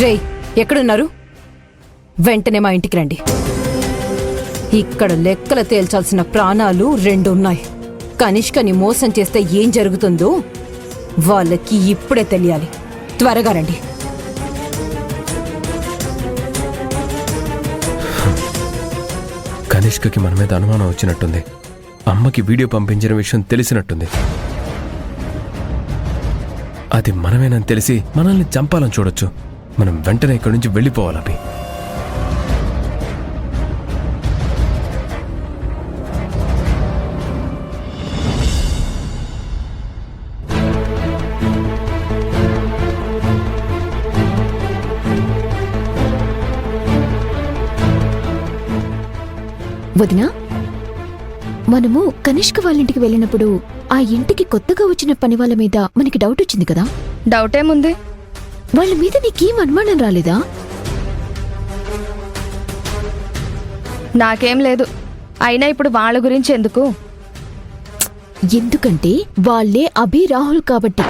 రేయ్, ఎక్కడున్నారు? వెంటనే మా ఇంటికి రండి. ఇక్కడ లెక్కలు తేల్చాల్సిన ప్రాణాలు 2 ఉన్నాయి. కనిష్కని మోసం చేస్తే ఏం జరుగుతుందో వాళ్ళకి ఇప్పుడే తెలియాలి. త్వరగా రండి. కనిష్కకి మన మీద అనుమానం వచ్చినట్టుంది. అమ్మకి వీడియో పంపించిన విషయం తెలిసినట్టుంది. అది మనమేనని తెలిసి మనల్ని చంపాలని చూడొచ్చు. మనం వెంటనే ఇక్కడి నుంచి వెళ్ళిపోవాలి. అభి, వదినా, మనము కనిష్క వాళ్ళింటికి వెళ్ళినప్పుడు ఆ ఇంటికి కొత్తగా వచ్చిన పని వాళ్ళ మీద మనకి డౌట్ వచ్చింది కదా? డౌటేముంది? వాళ్ళ మీద నీకేం అనుమానం రాలేదా? నాకేం లేదు. అయినా ఇప్పుడు వాళ్ళ గురించి ఎందుకు? ఎందుకంటే వాళ్ళే అభి రాహుల్ కాబట్టి.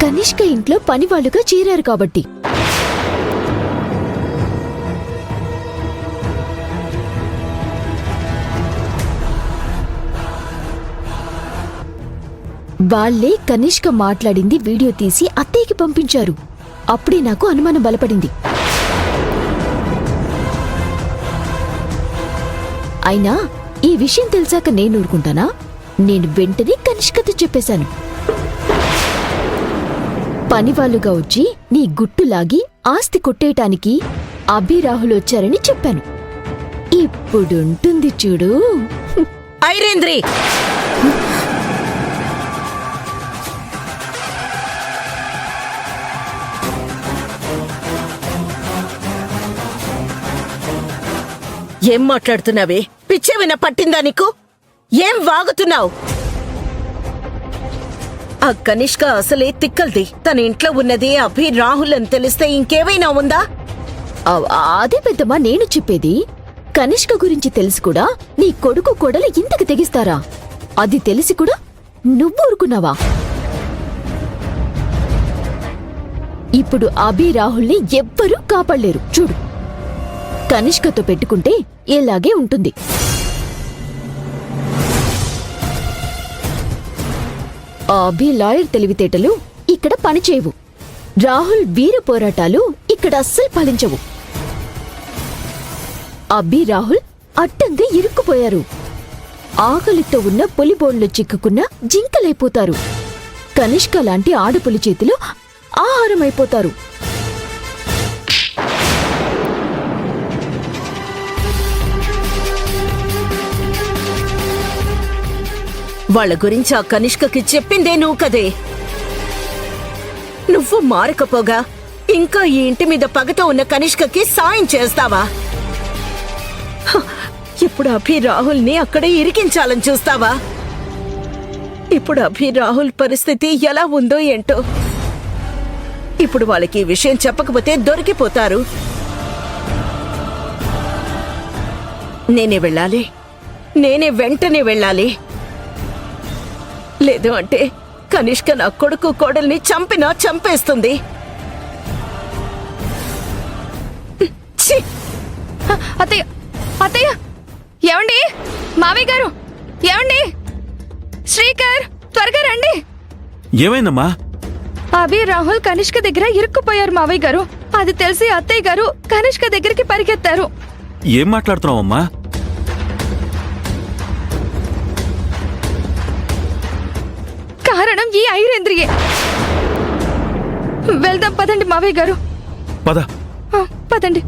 కనిష్క ఇంట్లో పనివాళ్లుగా చేరారు కాబట్టి. వాళ్ళే కనిష్క మాట్లాడింది వీడియో తీసి అత్తయ్యకి పంపించారు. అప్పుడే నాకు అనుమానం బలపడింది. అయినా ఈ విషయం తెలిసాక నేను ఊరుకుంటానా? నేను వెంటనే కనిష్కతో చెప్పేశాను. పనివాళ్లుగా వచ్చి నీ గుట్టులాగి ఆస్తి కొట్టేయటానికి అభి రాహుల్ వచ్చారని చెప్పాను. ఇప్పుడుంటుంది చూడు. ఐరేంద్రి, ఏం మాట్లాడుతున్నావే? పిచ్చేమైనా పట్టిందా నీకు? ఏం వాగుతున్నావు? ఆ కనిష్క అసలే తిక్కల్ది. తన ఇంట్లో ఉన్నది అభి రాహుల్ అని తెలిస్తే ఇంకేమైనా ఉందా? అదే పెద్దమ్మా నేను చెప్పేది. కనిష్క గురించి తెలిసి కూడా నీ కొడుకు కోడలు ఇంతకు తెగిస్తారా? అది తెలిసి కూడా నువ్వు ఊరుకున్నావా? ఇప్పుడు అభి రాహుల్ని ఎవ్వరూ కాపాడలేరు. చూడు, కనిష్కతో పెట్టుకుంటే ఇలాగే ఉంటుంది. అభి లాయర్ తెలివితేటలు ఇక్కడ పనిచేయవు. రాహుల్ వీర పోరాటాలు ఇక్కడ అస్సలు ఫలించవు. అభి రాహుల్ అడ్డంగా ఇరుక్కుపోయారు. ఆకలితో ఉన్న పులిబోన్లో చిక్కుకున్న జింకలైపోతారు. కనిష్క లాంటి ఆడపులి చేతిలో ఆహారమైపోతారు. వాళ్ళ గురించి ఆ కనిష్కకి చెప్పిందే నువ్వు కదే. నువ్వు మారకపోగా ఇంకా ఈ ఇంటి మీద పగతో ఉన్న కనిష్కకి సాయం చేస్తావా? ఇప్పుడు అభి రాహుల్ని అక్కడే ఇరికించాలని చూస్తావా? ఇప్పుడు అభి రాహుల్ పరిస్థితి ఎలా ఉందో ఏంటో. ఇప్పుడు వాళ్ళకి ఈ విషయం చెప్పకపోతే దొరికిపోతారు. నేనే వెళ్ళాలి. నేనే వెంటనే వెళ్ళాలి. లేదు అంటే కనిష్క నా కొడుకు కోడల్ని చంపినా చంపేస్తుంది. అత్తయ్య, అత్తయ్య, ఏమండి? మావయ్య గారు, ఏమండి? శ్రీకర్, త్వరగా రండి. ఏమైందమ్మా? అభి రాహుల్ కనిష్క దగ్గర ఇరుక్కుపోయారు మావయ్య గారు. అది తెలిసి అత్తయ్య గారు కనిష్క దగ్గరికి పరిగెత్తారు. ఏం మాట్లాడుతున్నావమ్మా? కారణం ఈ ఐరేంద్రియే. వెళ్దాం పదండి మావయ్య గారు. పద. పదండి.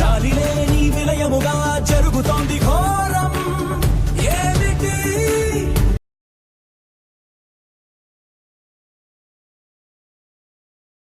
జాలిలేని విలయముగా జరుగుతోంది ఘోరం ఏమిటి